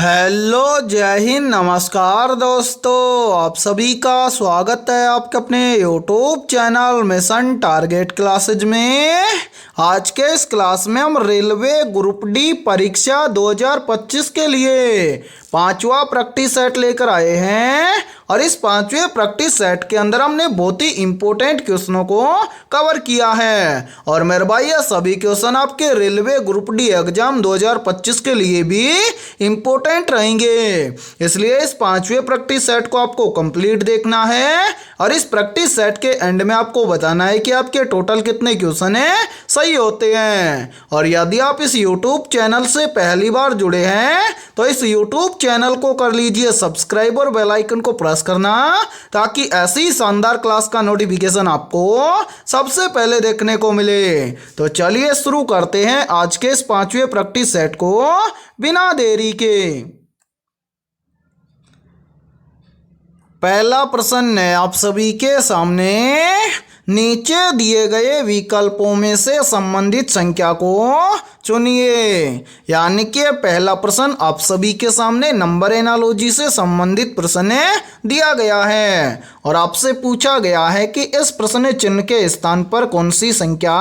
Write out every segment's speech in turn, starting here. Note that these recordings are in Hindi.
हेलो, जय हिंद, नमस्कार दोस्तों। आप सभी का स्वागत है आपके अपने YouTube channel mission target classes में। आज के इस क्लास में हम रेलवे ग्रुप डी परीक्षा 2025 के लिए पांचवा प्रैक्टिस सेट लेकर आए हैं और इस पांचवें प्रैक्टिस सेट के अंदर हमने बहुत ही इंपॉर्टेंट क्वेश्चनों को कवर किया है। और मेरे भाई ये सभी क्वेश्चन आपके रेलवे ग्रुप डी एग्जाम 2025 के लिए भी इंपॉर्टेंट रहेंगे, इसलिए इस पांचवें प्रैक्टिस सेट को आपको कंप्लीट देखना है और इस प्रैक्टिस सेट के एंड में आपको बताना है कि आपके टोटल कितने क्वेश्चन है सही होते हैं। और यदि आप इस यूट्यूब चैनल से पहली बार जुड़े हैं तो इस यूट्यूब चैनल को कर लीजिए सब्सक्राइब और बेल आइकन को प्रेस करना, ताकि ऐसी शानदार क्लास का नोटिफिकेशन आपको सबसे पहले देखने को मिले। तो चलिए शुरू करते हैं आज के इस पांचवें प्रैक्टिस सेट को बिना देरी के। पहला प्रश्न है आप सभी के सामने, नीचे दिए गए विकल्पों में से संबंधित संख्या को चुनिए। यानी कि पहला प्रश्न आप सभी के सामने नंबर एनालॉजी से संबंधित प्रश्न दिया गया है और आपसे पूछा गया है कि इस प्रश्न चिन्ह के स्थान पर कौन सी संख्या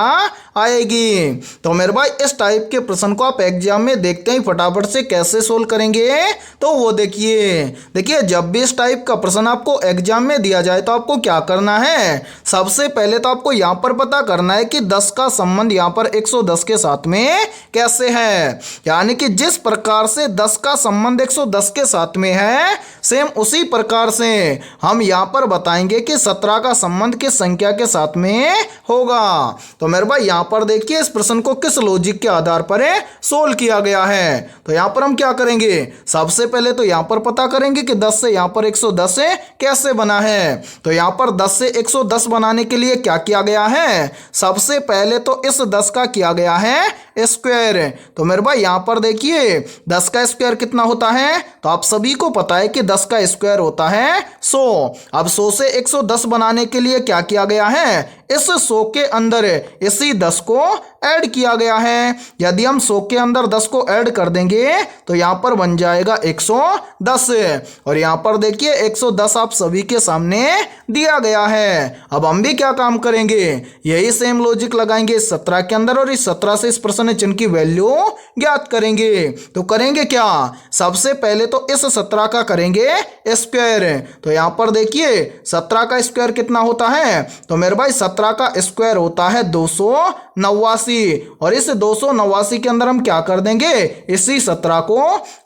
आएगी। तो मेरे भाई इस टाइप के प्रश्न को आप एग्जाम में देखते ही फटाफट से कैसे सोल्व करेंगे, तो वो देखिए जब भी इस टाइप का प्रश्न आपको एग्जाम में दिया जाए तो आपको क्या करना है। सबसे पहले तो आपको यहाँ पर पता करना है कि 10 का संबंध यहाँ पर 110 के साथ में कैसे है। यानी कि जिस प्रकार से 10 का संबंध 110 के साथ में है, सेम उसी प्रकार से हम यहाँ पर बताएंगे कि 17 का संबंध किस संख्या के साथ में होगा। तो मेरे भाई यहाँ पर देखिए इस प्रश्न को किस लॉजिक के आधार पर सोल्व किया गया है। तो यहाँ पर हम क्या करेंगे, सबसे पहले तो यहाँ पर पता करेंगे कि 10 से यहाँ पर 110 कैसे बना है। तो यहाँ पर 10 से 110 बनाने के लिए क्या किया गया है, सबसे पहले तो इस 10 का किया गया है स्क्वायर। तो मेरे भाई यहाँ पर देखिए 10 का स्क्वायर कितना होता है, तो आप सभी को पता है कि 10 का स्क्वायर होता है 100। अब 100 से 110 बनाने के लिए क्या किया गया है, इस 100 के अंदर इसी 10 को ऐड किया गया है। यदि हम 100 के अंदर 10 को ऐड कर देंगे तो यहाँ पर बन जाएगा 110। और यहाँ पर देखिए 110 आप सभी के सामने दिया गया है। अब हम भी क्या काम करेंगे, यही सेम लॉजिक लगाएंगे इस 17 के अंदर और इस 17 से इस प्रश्न चिन्ह की वैल्यू ज्ञात करेंगे। तो करेंगे क्या, सबसे पहले तो इस 17 का करेंगे स्क्वायर। तो यहाँ पर देखिए 17 का स्क्वायर कितना होता है, तो मेरे भाई 17 का स्क्वायर होता है 289 और इस 289 के अंदर हम क्या कर देंगे, इसी 17 को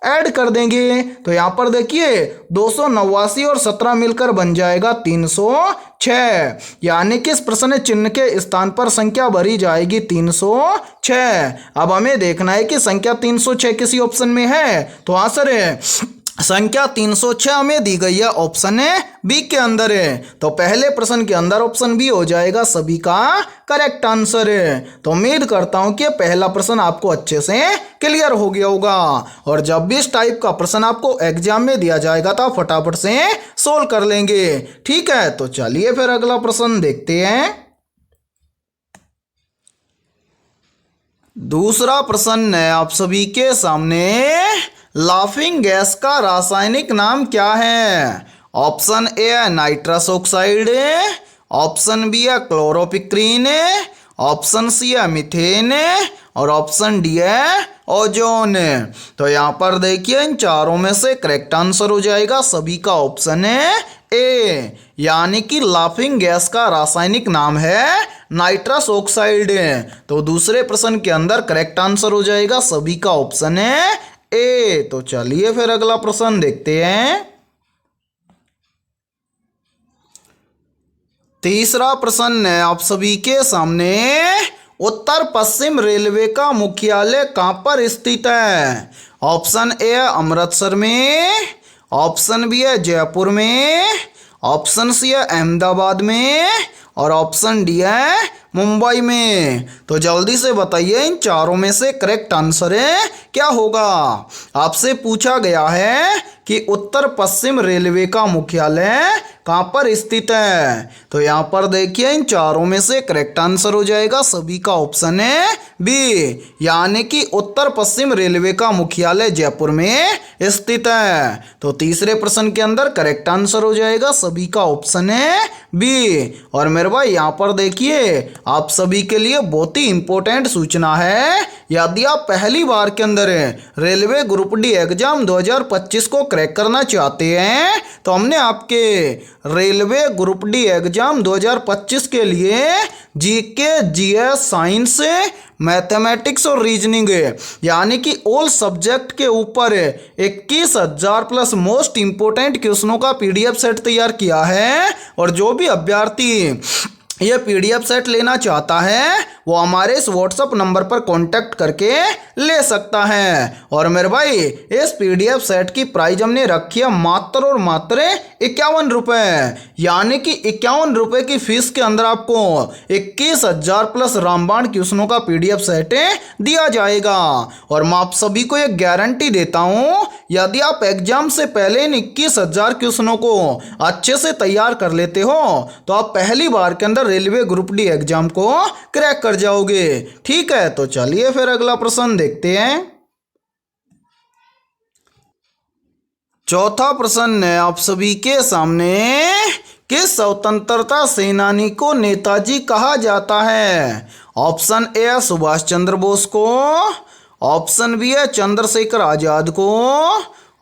ऐड कर देंगे। तो यहाँ पर देखिए 289 और 17 मिलकर बन जाएगा 306। यानी कि इस प्रश्न चिन्ह के स्थान पर संख्या भरी जाएगी 306। अब हमें देखना है कि संख्या 306 किसी ऑप्शन में है, तो आंसर है संख्या 306 हमें दी गई है ऑप्शन बी के अंदर है। तो पहले प्रश्न के अंदर ऑप्शन बी हो जाएगा सभी का करेक्ट आंसर है। तो उम्मीद करता हूं कि पहला प्रश्न आपको अच्छे से क्लियर हो गया होगा और जब भी इस टाइप का प्रश्न आपको एग्जाम में दिया जाएगा तो आप फटाफट से सोल्व कर लेंगे। ठीक है, तो चलिए फिर अगला प्रश्न देखते हैं। दूसरा प्रश्न है आप सभी के सामने, लाफिंग गैस का रासायनिक नाम क्या है। ऑप्शन ए है नाइट्रस ऑक्साइड, ऑप्शन बी है क्लोरोपिक्रीन, ऑप्शन सी है मीथेन और ऑप्शन डी है ओजोन। तो यहाँ पर देखिए इन चारों में से करेक्ट आंसर हो जाएगा सभी का ऑप्शन है ए, यानी कि लाफिंग गैस का रासायनिक नाम है नाइट्रस ऑक्साइड। तो दूसरे प्रश्न के अंदर करेक्ट आंसर हो जाएगा सभी का ऑप्शन है ए। तो चलिए फिर अगला प्रश्न देखते हैं। तीसरा प्रश्न है आप सभी के सामने, उत्तर पश्चिम रेलवे का मुख्यालय कहां पर स्थित है। ऑप्शन ए है अमृतसर में, ऑप्शन बी है जयपुर में, ऑप्शन सी है अहमदाबाद में और ऑप्शन डी है मुंबई में। तो जल्दी से बताइए इन चारों में से करेक्ट आंसर है क्या होगा। आपसे पूछा गया है कि उत्तर पश्चिम रेलवे का मुख्यालय कहाँ पर स्थित है। तो यहाँ पर देखिए इन चारों में से करेक्ट आंसर हो जाएगा सभी का ऑप्शन है बी, यानी कि उत्तर पश्चिम रेलवे का मुख्यालय जयपुर में स्थित है। तो तीसरे प्रश्न के अंदर करेक्ट आंसर हो जाएगा सभी का ऑप्शन है बी। और मेरे भाई यहाँ पर देखिए आप सभी के लिए बहुत ही इंपॉर्टेंट सूचना है। यदि आप पहली बार के अंदर रेलवे ग्रुप डी एग्जाम 2025 को क्रैक करना चाहते हैं तो हमने आपके रेलवे ग्रुप डी एग्जाम 2025 के लिए जीके, जीएस, साइंस, मैथमेटिक्स और रीजनिंग यानी कि ऑल सब्जेक्ट के ऊपर 21,000 प्लस मोस्ट इंपोर्टेंट क्वेश्चनों का पीडीएफ सेट तैयार किया है। और जो भी अभ्यर्थी ये पीडीएफ सेट लेना चाहता है वो हमारे इस व्हाट्सएप नंबर पर कांटेक्ट करके ले सकता है। और मेरे भाई इस पीडीएफ सेट की प्राइस हमने रखी है मात्र और मात्र 51 रुपये, यानी कि 51 रुपये की फीस के अंदर आपको 21,000 प्लस रामबाण क्वेश्चनों का पीडीएफ सेट दिया जाएगा। और मैं आप सभी को एक गारंटी देता हूँ, यदि आप एग्जाम से पहले इन 21,000 क्वेश्चनों को अच्छे से तैयार कर लेते हो तो आप पहली बार के अंदर रेलवे ग्रुप डी एग्जाम को क्रैक कर जाओगे। ठीक है, तो चलिए फिर अगला प्रश्न देखते हैं। चौथा प्रश्न है आप सभी के सामने, किस स्वतंत्रता सेनानी को नेताजी कहा जाता है। ऑप्शन ए सुभाष चंद्र बोस को, ऑप्शन बी है चंद्रशेखर आजाद को,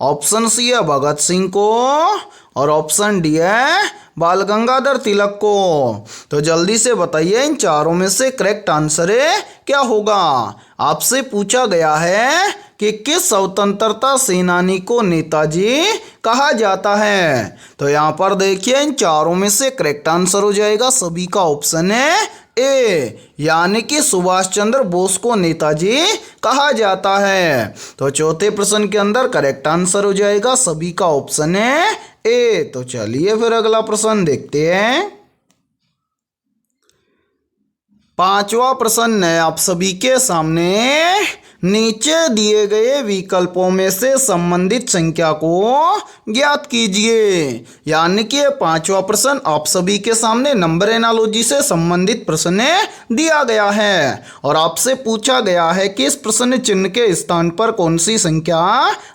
ऑप्शन सी है भगत सिंह को और ऑप्शन डी है बाल गंगाधर तिलक को। तो जल्दी से बताइए इन चारों में से करेक्ट आंसर क्या होगा। आपसे पूछा गया है कि किस स्वतंत्रता सेनानी को नेताजी कहा जाता है। तो यहाँ पर देखिए इन चारों में से करेक्ट आंसर हो जाएगा सभी का ऑप्शन है ए, यानी कि सुभाष चंद्र बोस को नेताजी कहा जाता है। तो चौथे प्रश्न के अंदर करेक्ट आंसर हो जाएगा सभी का ऑप्शन है ए। तो चलिए फिर अगला प्रश्न देखते हैं। पांचवा प्रश्न है आप सभी के सामने, नीचे दिए गए विकल्पों में से संबंधित संख्या को ज्ञात कीजिए। यानी कि पांचवा प्रश्न आप सभी के सामने नंबर एनालॉजी से संबंधित प्रश्न दिया गया है और आपसे पूछा गया है कि इस प्रश्न चिन्ह के स्थान पर कौन सी संख्या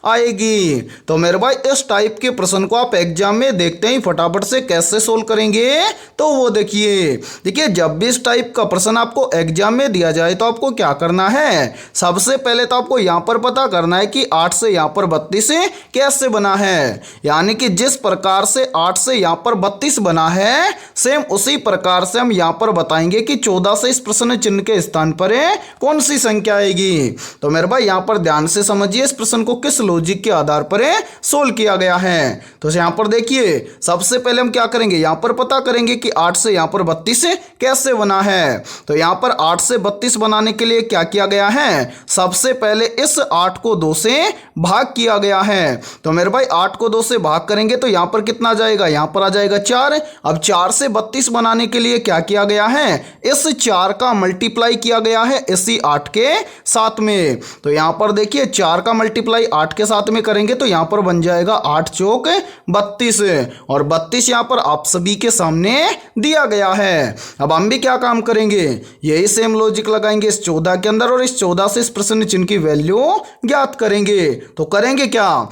आएगी। तो मेरे भाई इस टाइप के प्रश्न को आप एग्जाम में देखते ही फटाफट से कैसे सोल्व करेंगे, तो वो देखिए जब भी इस टाइप का प्रश्न आपको एग्जाम में दिया जाए तो आपको क्या करना है। सबसे पहले तो आपको यहां पर पता करना है कि 8 से यहां पर 32 कैसे बना है। यानी कि जिस प्रकार से 8 से यहां पर 32 बना है सेम उसी प्रकार से हम यहां पर बताएंगे कि 14 से इस प्रश्न चिन्ह के स्थान पर कौन सी संख्या आएगी। तो मेरे भाई यहां पर ध्यान से समझिए इस प्रश्न को किस लॉजिक के आधार पर सोल्व किया गया है। तो यहां पर देखिए सबसे पहले हम क्या करेंगे, यहां पर पता करेंगे कि 8 से यहां पर 32 कैसे बना है। तो यहां पर 8 से 32 बनाने के लिए क्या किया गया है, सबसे पहले इस 8 को 2 से भाग किया गया है। तो मेरे भाई 8 को 2 से भाग करेंगे तो यहां पर कितना आ जाएगा, यहां पर आ जाएगा 4। अब 4 से 32 बनाने के लिए क्या किया गया है, इस 4 का मल्टीप्लाई किया गया है इसी 8 के साथ में। तो यहां पर देखिए 4 का मल्टीप्लाई 8 के साथ में करेंगे तो यहां पर बन जाएगा 8 चौक 32 और 32 यहां पर आप सभी के सामने दिया गया है। अब हम भी क्या काम करेंगे, यही सेम लॉजिक लगाएंगे इस 14 के अंदर और इस 14 से इस प्रश्न चिन्ह की वैल्यू ज्ञात करेंगे। तो करेंगे क्या,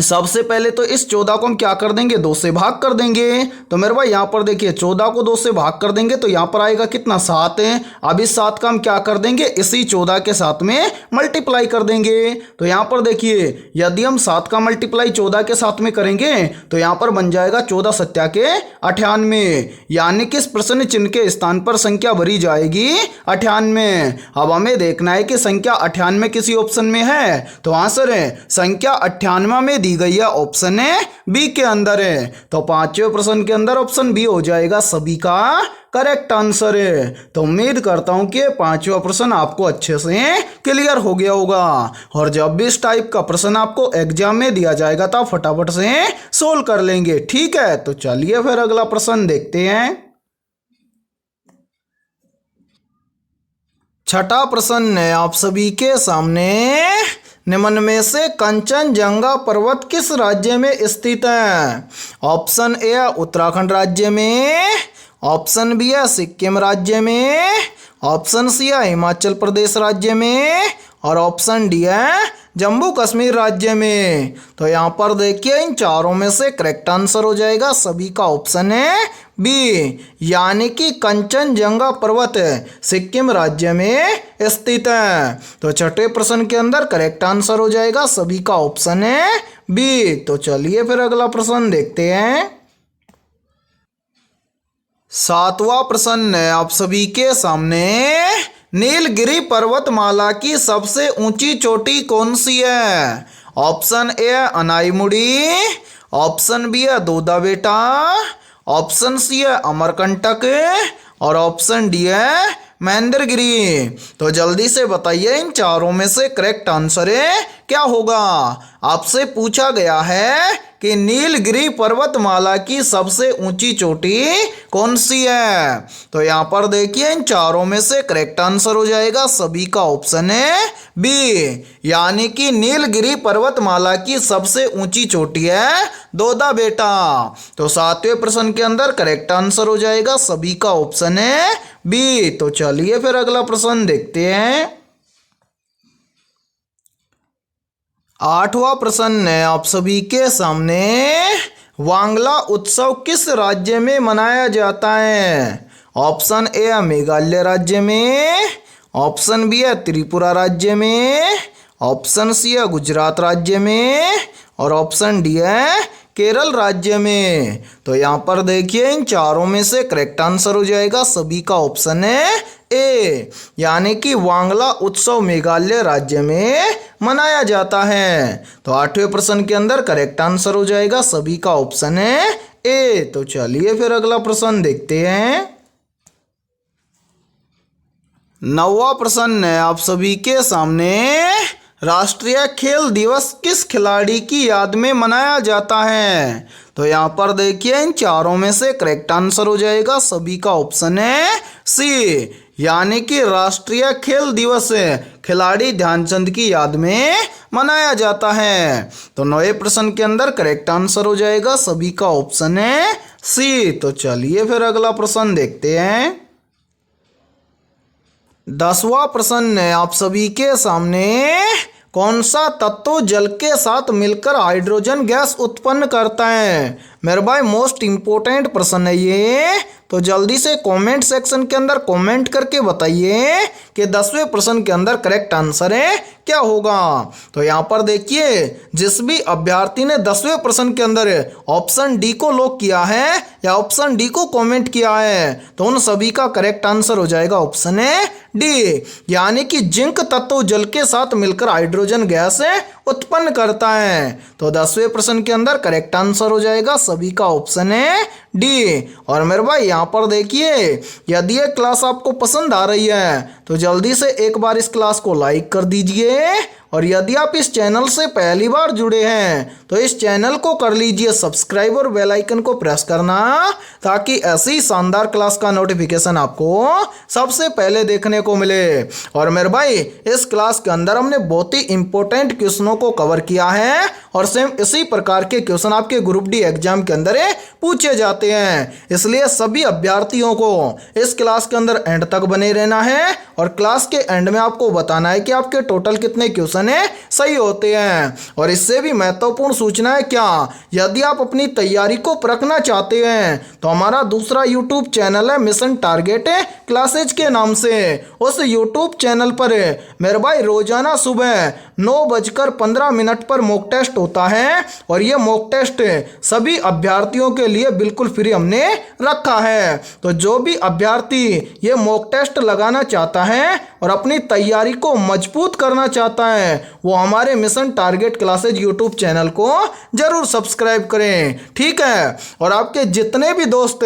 सबसे पहले तो इस 14 को हम क्या कर देंगे, 2 से भाग कर देंगे। तो मेरे भाई यहां पर देखिए 14 को 2 से भाग कर देंगे तो यहां पर आएगा कितना, 7 है। अब इस 7 का हम क्या कर देंगे, इसी 14 के साथ में मल्टीप्लाई कर देंगे। तो यहां पर देखिए यदि हम 7 का मल्टीप्लाई 14 के साथ में करेंगे तो यहां पर बन जाएगा 14 सत्या के 98, यानी कि इस प्रश्न चिन्ह के स्थान पर संख्या भरी जाएगी 98। अब हमें देखना है कि संख्या 98 किसी ऑप्शन में है। तो आंसर है संख्या 98 में दी गई है ऑप्शन बी के अंदर है। तो पांचवें प्रश्न के अंदर ऑप्शन बी हो जाएगा सभी का करेक्ट आंसर है। तो उम्मीद करता हूं कि पांचवा प्रश्न आपको अच्छे से क्लियर हो गया होगा और जब भी इस टाइप का प्रश्न आपको एग्जाम में दिया जाएगा तो आप फटाफट से सोल्व कर लेंगे। ठीक है, तो चलिए फिर अगला प्रश्न देखते हैं। छठा प्रश्न है आप सभी के सामने, निम्न में से कंचनजंगा पर्वत किस राज्य में स्थित है? ऑप्शन ए है उत्तराखंड राज्य में, ऑप्शन बी है सिक्किम राज्य में, ऑप्शन सी है हिमाचल प्रदेश राज्य में और ऑप्शन डी है जम्मू कश्मीर राज्य में। तो यहाँ पर देखिए इन चारों में से करेक्ट आंसर हो जाएगा सभी का ऑप्शन है बी, यानी कि कंचनजंगा पर्वत सिक्किम राज्य में स्थित है। तो छठे प्रश्न के अंदर करेक्ट आंसर हो जाएगा सभी का ऑप्शन है बी। तो चलिए फिर अगला प्रश्न देखते हैं। सातवां प्रश्न है आप सभी के सामने, नीलगिरी पर्वतमाला की सबसे ऊंची चोटी कौन सी है? ऑप्शन ए है अनाईमुड़ी, ऑप्शन बी है दूधा बेटा, ऑप्शन सी है अमरकंटक और ऑप्शन डी है महेंद्रगिरी। तो जल्दी से बताइए इन चारों में से करेक्ट आंसर क्या होगा। आपसे पूछा गया है कि नीलगिरी पर्वतमाला की सबसे ऊंची चोटी कौन सी है? तो यहाँ पर देखिए इन चारों में से करेक्ट आंसर हो जाएगा सभी का ऑप्शन है बी, यानी कि नीलगिरी पर्वतमाला की सबसे ऊंची चोटी है दोदा बेटा। तो सातवें प्रश्न के अंदर करेक्ट आंसर हो जाएगा सभी का ऑप्शन है बी। तो चलिए फिर अगला प्रश्न देखते हैं। आठवां प्रश्न है आप सभी के सामने, वांगला उत्सव किस राज्य में मनाया जाता है? ऑप्शन ए है मेघालय राज्य में, ऑप्शन बी है त्रिपुरा राज्य में, ऑप्शन सी है गुजरात राज्य में और ऑप्शन डी है केरल राज्य में। तो यहाँ पर देखिए इन चारों में से करेक्ट आंसर हो जाएगा सभी का ऑप्शन है ए, यानी कि वांगला उत्सव मेघालय राज्य में मनाया जाता है। तो आठवें प्रश्न के अंदर करेक्ट आंसर हो जाएगा सभी का ऑप्शन है ए। तो चलिए फिर अगला प्रश्न देखते हैं। नौवां प्रश्न है आप सभी के सामने, राष्ट्रीय खेल दिवस किस खिलाड़ी की याद में मनाया जाता है? तो यहाँ पर देखिए इन चारों में से करेक्ट आंसर हो जाएगा सभी का ऑप्शन है सी, यानी कि राष्ट्रीय खेल दिवस खिलाड़ी ध्यानचंद की याद में मनाया जाता है। तो नौवें प्रश्न के अंदर करेक्ट आंसर हो जाएगा सभी का ऑप्शन है सी। तो चलिए फिर अगला प्रश्न देखते हैं। 10वां प्रश्न है आप सभी के सामने, कौन सा तत्व जल के साथ मिलकर हाइड्रोजन गैस उत्पन्न करता है? मेरे भाई मोस्ट इंपोर्टेंट प्रश्न है ये, तो जल्दी से कमेंट सेक्शन के अंदर कमेंट करके बताइए कि 10वें प्रश्न के अंदर करेक्ट आंसर है क्या होगा। तो यहाँ पर देखिए जिस भी अभ्यर्थी ने 10वें प्रश्न के अंदर ऑप्शन डी को लॉक किया है या ऑप्शन डी को कमेंट किया है, तो उन सभी का करेक्ट आंसर हो जाएगा ऑप्शन है डी, यानी कि जिंक तत्व जल के साथ मिलकर हाइड्रोजन गैस उत्पन्न करता है। तो 10वें प्रश्न के अंदर करेक्ट आंसर हो जाएगा सभी का ऑप्शन है डी। और मेरे भाई यहाँ पर देखिए यदि ये क्लास आपको पसंद आ रही है तो जल्दी से एक बार इस क्लास को लाइक कर दीजिए, और यदि आप इस चैनल से पहली बार जुड़े हैं तो इस चैनल को कर लीजिए सब्सक्राइब और बेल आइकन को प्रेस करना, ताकि ऐसी शानदार क्लास का नोटिफिकेशन आपको सबसे पहले देखने को मिले। और मेरे भाई इस क्लास के अंदर हमने बहुत ही इंपॉर्टेंट क्वेश्चनों को कवर किया है और सेम इसी प्रकार के क्वेश्चन आपके ग्रुप डी एग्जाम के अंदर पूछे जाते हैं, इसलिए सभी अभ्यर्थियों को इस क्लास के अंदर एंड तक बने रहना है और क्लास के एंड में आपको बताना है कि आपके टोटल कितने क्वेश्चन सही होते हैं। और इससे भी महत्वपूर्ण सूचना है क्या, यदि आप अपनी तैयारी को परखना चाहते हैं तो हमारा दूसरा यूट्यूब चैनल है मिशन टारगेट क्लासेज के नाम से। उस यूट्यूब चैनल पर मेरे भाई रोजाना सुबह 9:15 पर मॉक टेस्ट होता है, और ये मॉक टेस्ट सभी अभ्यर्थियों के लिए बिल्कुल फ्री हमने रखा है। तो जो भी अभ्यर्थी ये मॉक टेस्ट लगाना चाहता है और अपनी तैयारी को मजबूत करना चाहता है वो हमारे mission target classes YouTube channel को जरूर सब्सक्राइब करें, ठीक है। और आपके जितने भी दोस्त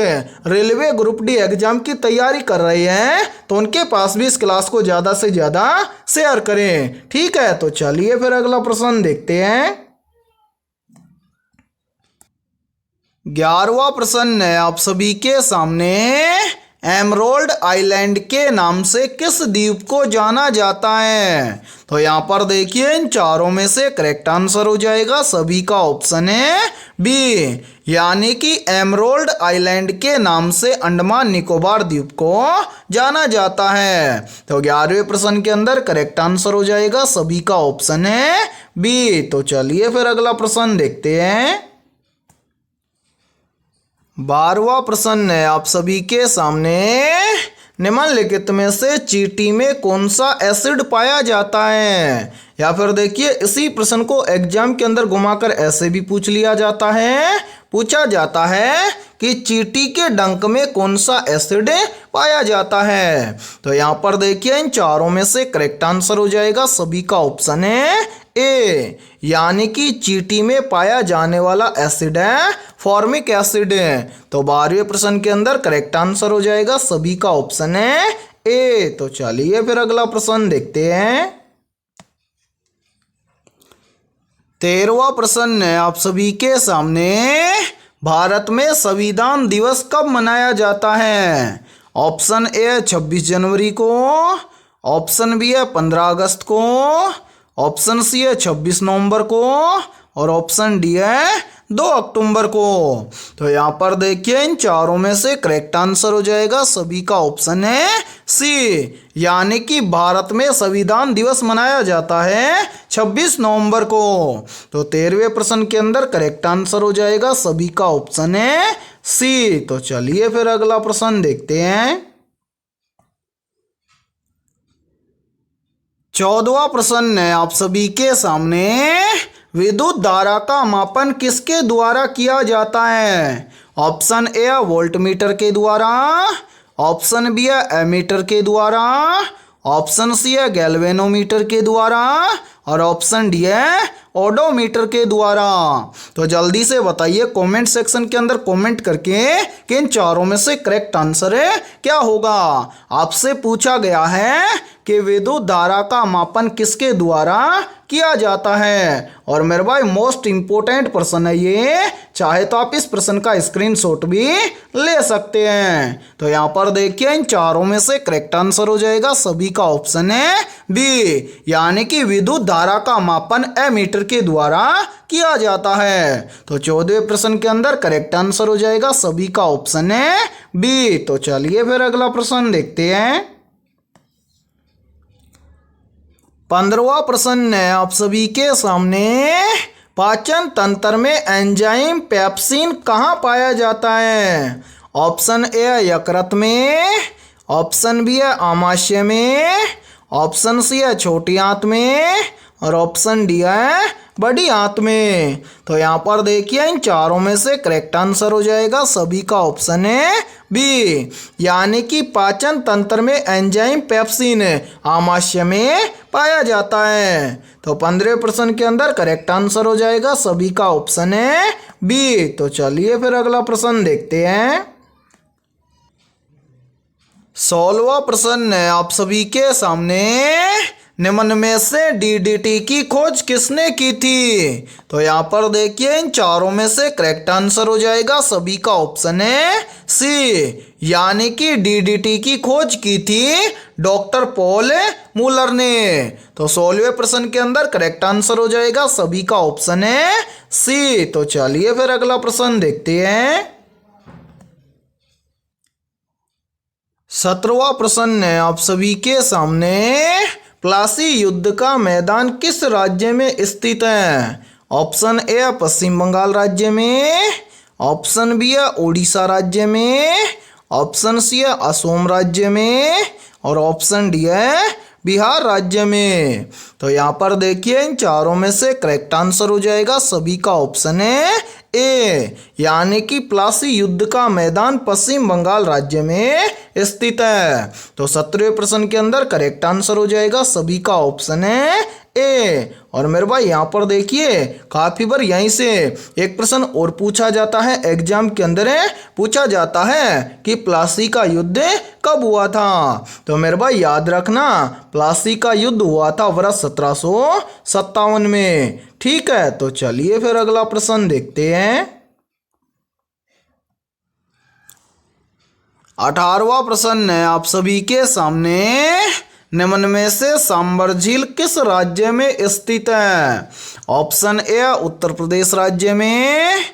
रेलवे ग्रुप डी एग्जाम की तैयारी कर रहे हैं तो उनके पास भी इस क्लास को ज्यादा से ज्यादा शेयर करें, ठीक है। तो चलिए फिर अगला प्रश्न देखते हैं। 11वां प्रश्न है आप सभी के सामने, एमरोल्ड आइलैंड के नाम से किस द्वीप को जाना जाता है? तो यहाँ पर देखिए इन चारों में से करेक्ट आंसर हो जाएगा सभी का ऑप्शन है बी, यानी कि एमरोल्ड आइलैंड के नाम से अंडमान निकोबार द्वीप को जाना जाता है। तो 11वें प्रश्न के अंदर करेक्ट आंसर हो जाएगा सभी का ऑप्शन है बी। तो चलिए फिर अगला प्रश्न देखते हैं। 12वां प्रश्न है आप सभी के सामने, निम्नलिखित में से चींटी में कौन सा एसिड पाया जाता है? या फिर देखिए इसी प्रश्न को एग्जाम के अंदर घुमाकर ऐसे भी पूछा जाता है कि चींटी के डंक में कौन सा एसिड पाया जाता है। तो यहाँ पर देखिए इन चारों में से करेक्ट आंसर हो जाएगा सभी का ऑप्शन है ए, यानी कि चींटी में पाया जाने वाला एसिड है फॉर्मिक एसिड। तो 12वें प्रश्न के अंदर करेक्ट आंसर हो जाएगा सभी का ऑप्शन है ए। तो चलिए फिर अगला प्रश्न देखते हैं। 13वां प्रश्न है आप सभी के सामने, भारत में संविधान दिवस कब मनाया जाता है? ऑप्शन ए है 26 जनवरी को, ऑप्शन बी है 15 अगस्त को, ऑप्शन सी है 26 नवंबर को और ऑप्शन डी है 2 अक्टूबर को। तो यहाँ पर देखिए इन चारों में से करेक्ट आंसर हो जाएगा सभी का ऑप्शन है सी, यानी कि भारत में संविधान दिवस मनाया जाता है 26 नवंबर को। तो 13वें प्रश्न के अंदर करेक्ट आंसर हो जाएगा सभी का ऑप्शन है सी। तो चलिए फिर अगला प्रश्न देखते हैं। 14वां प्रश्न है आप सभी के सामने, विद्युत धारा का मापन किसके द्वारा किया जाता है? ऑप्शन ए है वोल्टमीटर के द्वारा, ऑप्शन बी है एमीटर के द्वारा, ऑप्शन सी है गैल्वेनोमीटर के द्वारा और ऑप्शन डी है ओडोमीटर के द्वारा। तो जल्दी से बताइए कमेंट सेक्शन के अंदर कमेंट करके कि इन चारों में से करेक्ट आंसर क्या होगा। आपसे पूछा गया है कि विद्युत धारा का मापन किसके द्वारा किया जाता है और मेरे भाई मोस्ट इंपोर्टेंट प्रश्न है ये, चाहे तो आप इस प्रश्न का स्क्रीनशॉट भी ले सकते हैं। तो यहाँ पर देखिए इन चारों में से करेक्ट आंसर हो जाएगा सभी का ऑप्शन है बी, यानी कि विद्युत धारा का मापन एमीटर के द्वारा किया जाता है। तो 14वें प्रश्न के अंदर करेक्ट आंसर हो जाएगा सभी का ऑप्शन है बी। तो चलिए फिर अगला प्रश्न देखते हैं। 15वां प्रश्न है आप सभी के सामने, पाचन तंत्र में एंजाइम पेप्सिन कहाँ पाया जाता है? ऑप्शन ए है यकृत में, ऑप्शन बी है आमाशय में, ऑप्शन सी है छोटी आंत में और ऑप्शन डी है बड़ी आंत में। तो यहाँ पर देखिए इन चारों में से करेक्ट आंसर हो जाएगा सभी का ऑप्शन है बी, यानी कि पाचन तंत्र में एंजाइम पेप्सिन आमाशय में पाया जाता है। तो 15वें प्रश्न के अंदर करेक्ट आंसर हो जाएगा सभी का ऑप्शन है बी। तो चलिए फिर अगला प्रश्न देखते हैं। 16वां प्रश्न है आप सभी के सामने, निम्न में से डीडीटी की खोज किसने की थी? तो यहाँ पर देखिए इन चारों में से करेक्ट आंसर हो जाएगा सभी का ऑप्शन है सी, यानी कि डीडीटी की खोज की थी डॉक्टर पॉल मूलर ने। तो 16वें प्रश्न के अंदर करेक्ट आंसर हो जाएगा सभी का ऑप्शन है सी। तो चलिए फिर अगला प्रश्न देखते हैं। 17वां प्रश्न है आप सभी के सामने, प्लासी युद्ध का मैदान किस राज्य में स्थित है? ऑप्शन ए है पश्चिम बंगाल राज्य में, ऑप्शन बी है उड़ीसा राज्य में, ऑप्शन सी है असम राज्य में और ऑप्शन डी है बिहार राज्य में। तो यहाँ पर देखिए इन चारों में से करेक्ट आंसर हो जाएगा सभी का ऑप्शन है ए, यानी कि प्लासी युद्ध का मैदान पश्चिम बंगाल राज्य में स्थित है। तो 17वें प्रश्न के अंदर करेक्ट आंसर हो जाएगा सभी का ऑप्शन है ए। और मेरे भाई यहाँ पर देखिए काफी बार यहीं से एक प्रश्न और पूछा जाता है, एग्जाम के अंदर पूछा जाता है कि प्लासी का युद्ध कब हुआ था। तो मेरे भाई याद रखना प्लासी का युद्ध हुआ था वर्ष 1757 में। ठीक है, तो चलिए फिर अगला प्रश्न देखते हैं। 18वां प्रश्न है आप सभी के सामने, निम्न में से सांबर झील किस राज्य में स्थित है? ऑप्शन ए उत्तर प्रदेश राज्य में,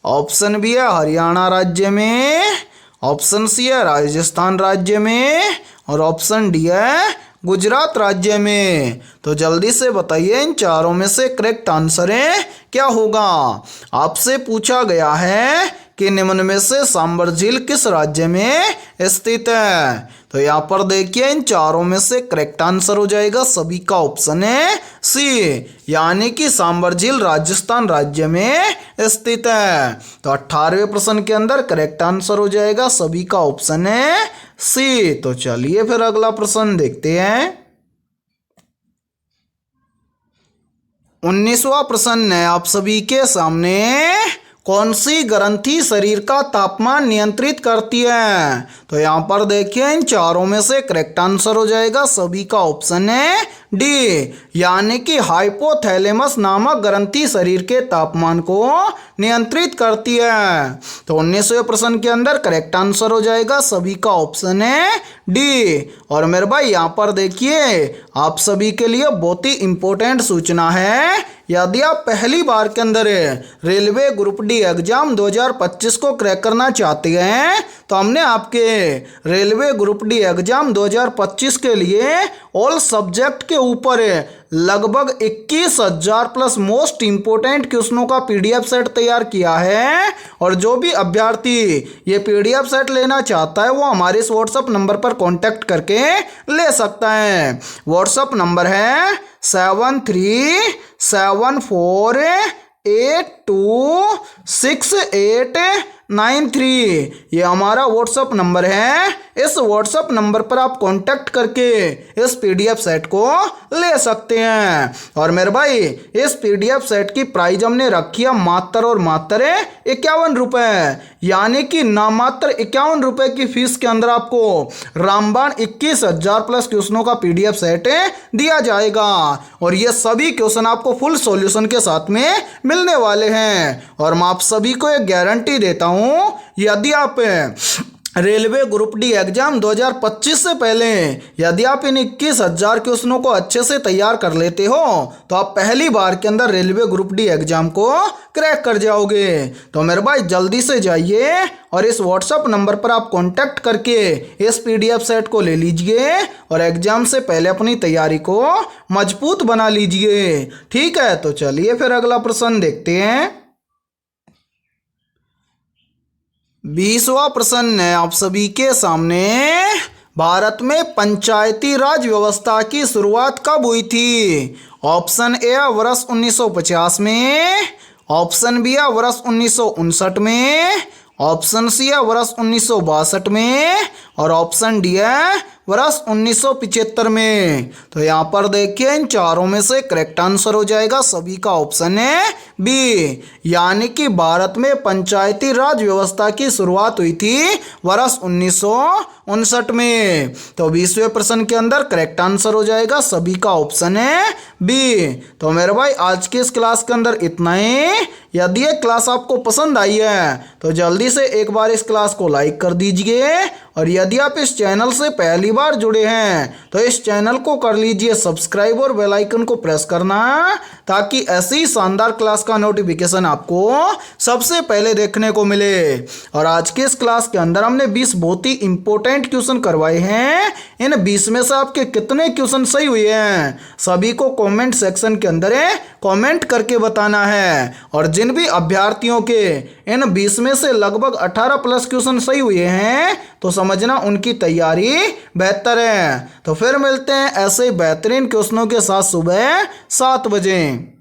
ऑप्शन बी है हरियाणा राज्य में, ऑप्शन सी है राजस्थान राज्य में और ऑप्शन डी है गुजरात राज्य में। तो जल्दी से बताइए इन चारों में से करेक्ट आंसर है क्या होगा। आपसे पूछा गया है कि निम्न में से सांबर झील किस राज्य में स्थित है। तो यहाँ पर देखिए इन चारों में से करेक्ट आंसर हो जाएगा सभी का ऑप्शन है सी, यानी कि सांबर झील राजस्थान राज्य में स्थित है। तो 18वें प्रश्न के अंदर करेक्ट आंसर हो जाएगा सभी का ऑप्शन है सी। तो चलिए फिर अगला प्रश्न देखते हैं। 19वां प्रश्न है आप सभी के सामने, कौन सी ग्रंथि शरीर का तापमान नियंत्रित करती है? तो यहाँ पर देखिए इन चारों में से करेक्ट आंसर हो जाएगा सभी का ऑप्शन है डी, यानी कि हाइपोथैलेमस नामक ग्रंथि शरीर के तापमान को नियंत्रित करती है। तो 19वें प्रश्न के अंदर करेक्ट आंसर हो जाएगा सभी का ऑप्शन है डी। और मेरे भाई यहाँ पर देखिए आप सभी के लिए बहुत ही इंपॉर्टेंट सूचना है, यदि आप पहली बार के अंदर रेलवे ग्रुप डी एग्जाम 2025 को क्रैक करना चाहते हैं तो हमने आपके रेलवे ग्रुप डी एग्जाम 2025 के लिए ऑल सब्जेक्ट के ऊपर लगभग 21,000 प्लस मोस्ट इंपोर्टेंट क्वेश्चनों का पीडीएफ सेट तैयार किया है। और जो भी अभ्यर्थी ये पीडीएफ सेट लेना चाहता है वो हमारे इस व्हाट्सएप नंबर पर कांटेक्ट करके ले सकता है। व्हाट्सएप नंबर है 7374826893। ये हमारा व्हाट्सएप नंबर है। इस व्हाट्सएप नंबर पर आप कांटेक्ट करके इस पीडीएफ सेट को ले सकते हैं। और मेरे भाई इस पीडीएफ सेट की प्राइस हमने रखी है मात्र और मात्र 51 रुपये, यानी कि नामात्र 51 रुपये की फीस के अंदर आपको रामबाण 21,000 प्लस क्वेश्चनों का पीडीएफ सेट दिया जाएगा। और ये सभी क्वेश्चन आपको फुल सॉल्यूशन के साथ में मिलने वाले हैं। और मैं आप सभी को एक गारंटी देता हूं, यदि आप रेलवे ग्रुप डी एग्जाम 2025 से पहले यदि आप इन 21,000 क्वेश्चनों को अच्छे से तैयार कर लेते हो तो आप पहली बार के अंदर रेलवे ग्रुप डी एग्जाम को क्रैक कर जाओगे। तो मेरे भाई जल्दी से जाइए और इस व्हाट्सएप नंबर पर आप कांटेक्ट करके इस पीडीएफ सेट को ले लीजिए और एग्जाम से पहले अपनी तैयारी को मजबूत बना लीजिए। ठीक है, तो चलिए फिर अगला प्रश्न देखते हैं। 20वां प्रश्न है आप सभी के सामने, भारत में पंचायती राज व्यवस्था की शुरुआत कब हुई थी? ऑप्शन ए वर्ष 1950 में, ऑप्शन बी वर्ष 1959 में, ऑप्शन सी है वर्ष 1962 में और ऑप्शन डी है वर्ष 1975 में। तो यहाँ पर देखिए इन चारों में से करेक्ट आंसर हो जाएगा सभी का ऑप्शन है बी, यानी कि भारत में पंचायती राज व्यवस्था की शुरुआत हुई थी वर्ष 1959 में। तो 20वें प्रश्न के अंदर करेक्ट आंसर हो जाएगा सभी का ऑप्शन है बी। तो मेरे भाई आज के इस क्लास के अंदर इतना ही। यदि ये क्लास आपको पसंद आई है तो जल्दी से एक बार इस क्लास को लाइक कर दीजिए। और यदि आप इस चैनल से पहली बार जुड़े हैं तो इस चैनल को कर लीजिए सब्सक्राइब और बेल आइकन को प्रेस करना, ताकि ऐसी शानदार क्लास का नोटिफिकेशन आपको सबसे पहले देखने को मिले। और आज के इस क्लास के अंदर हमने 20 बहुत ही इंपॉर्टेंट क्वेश्चन करवाए हैं। इन 20 में से आपके कितने क्वेश्चन सही हुए हैं सभी को कमेंट सेक्शन के अंदर कमेंट करके बताना है। और जिन भी अभ्यर्थियों के इन 20 में से लगभग 18 प्लस क्वेश्चन सही हुए हैं तो समझना उनकी तैयारी बेहतर है। तो फिर मिलते हैं ऐसे बेहतरीन क्वेश्चनों के साथ सुबह 7 बजे।